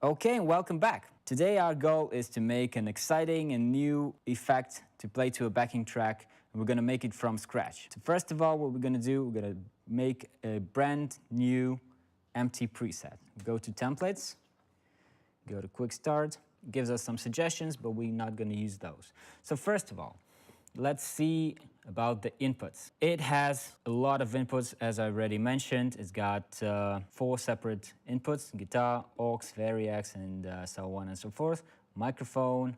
Okay, and welcome back. Today our goal is to make an exciting and new effect to play to a backing track, and we're going to make it from scratch. So first of all, what we're going to do, we're going to make a brand new empty preset. Go to templates, go to quick start. It gives us some suggestions, but we're not going to use those. So first of all, let's see about the inputs. It has a lot of inputs, as I already mentioned. It's got 4 separate inputs: guitar, aux, variacs, and so on and so forth, microphone.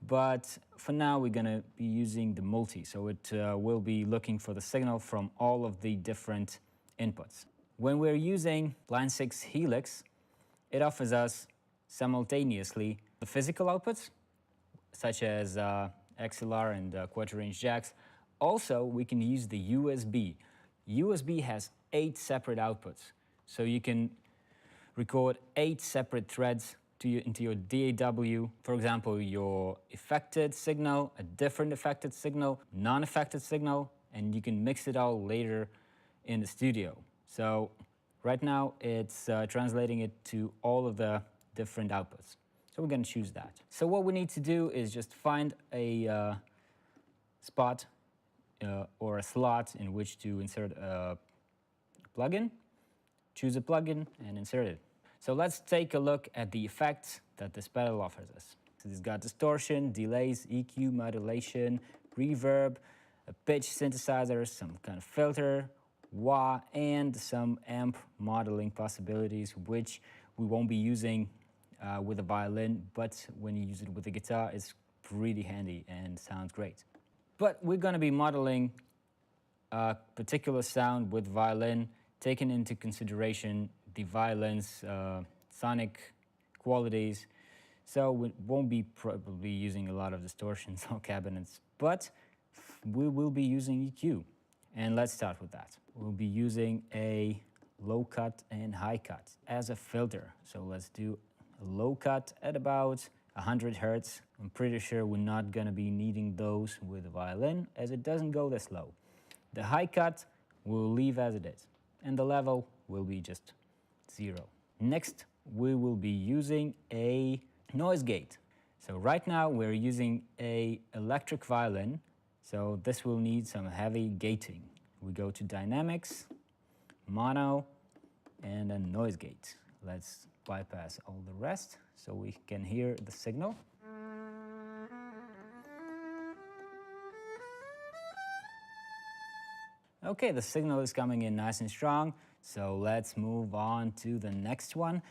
But for now, we're going to be using the multi, so it will be looking for the signal from all of the different inputs. When we're using Line 6 Helix, it offers us simultaneously the physical outputs, such as XLR and quarter-inch jacks. Also, we can use the USB. USB has 8 separate outputs, so you can record 8 separate threads into your DAW. For example, your affected signal, a different affected signal, non-affected signal, and you can mix it all later in the studio. So right now, it's translating it to all of the different outputs. So we're going to choose that. So what we need to do is just find a spot or a slot in which to insert a plugin, choose a plugin and insert it. So let's take a look at the effects that this pedal offers us. So it's got distortion, delays, EQ, modulation, reverb, a pitch synthesizer, some kind of filter, wah, and some amp modeling possibilities, which we won't be using with a violin, but when you use it with a guitar, it's pretty handy and sounds great. But we're going to be modeling a particular sound with violin, taking into consideration the violin's sonic qualities. So we won't be probably using a lot of distortions or cabinets, but we will be using EQ. And let's start with that. We'll be using a low cut and high cut as a filter. So let's do a low cut at about 100 Hertz. I'm pretty sure we're not going to be needing those with a violin, as it doesn't go this low. The high cut we'll leave as it is, and the level will be just 0. Next, we will be using a noise gate. So right now we're using a electric violin, so this will need some heavy gating. We go to Dynamics, Mono, and a noise gate. Let's bypass all the rest so we can hear the signal. Okay, the signal is coming in nice and strong, so let's move on to the next one.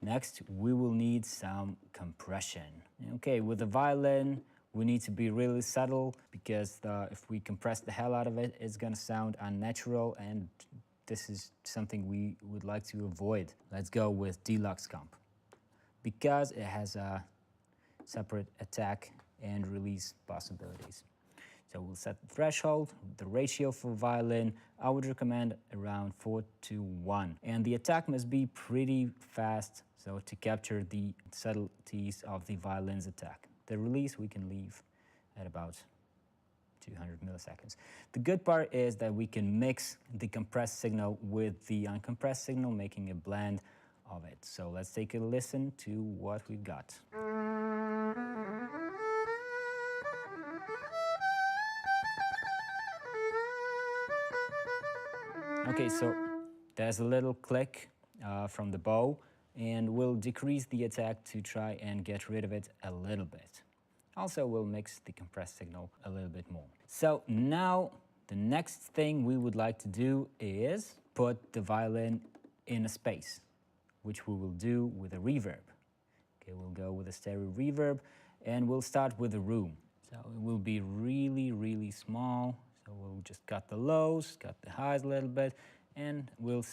Next, we will need some compression. Okay, with the violin, we need to be really subtle, because if we compress the hell out of it, it's gonna sound unnatural, and this is something we would like to avoid. Let's go with Deluxe Comp, because it has a separate attack and release possibilities. So we'll set the threshold, the ratio for violin. I would recommend around 4:1. And the attack must be pretty fast, so to capture the subtleties of the violin's attack. The release we can leave at about 200 milliseconds. The good part is that we can mix the compressed signal with the uncompressed signal, making a blend of it. So let's take a listen to what we've got. Okay, so there's a little click from the bow, and we'll decrease the attack to try and get rid of it a little bit. Also, we'll mix the compressed signal a little bit more. So now the next thing we would like to do is put the violin in a space, which we will do with a reverb. Okay, we'll go with a stereo reverb, and we'll start with a room. So it will be really, really small. So we'll just cut the lows, cut the highs a little bit, and we'll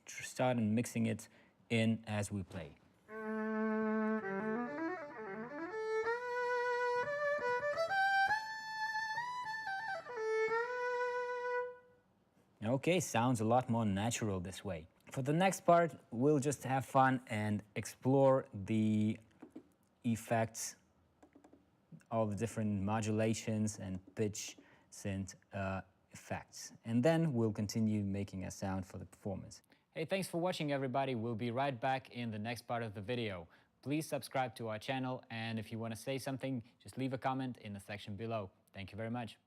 start mixing it in as we play. Okay, sounds a lot more natural this way. For the next part, we'll just have fun and explore the effects of the different modulations and pitch synth effects. And then we'll continue making a sound for the performance. Hey, thanks for watching, everybody. We'll be right back in the next part of the video. Please subscribe to our channel, and if you want to say something, just leave a comment in the section below. Thank you very much.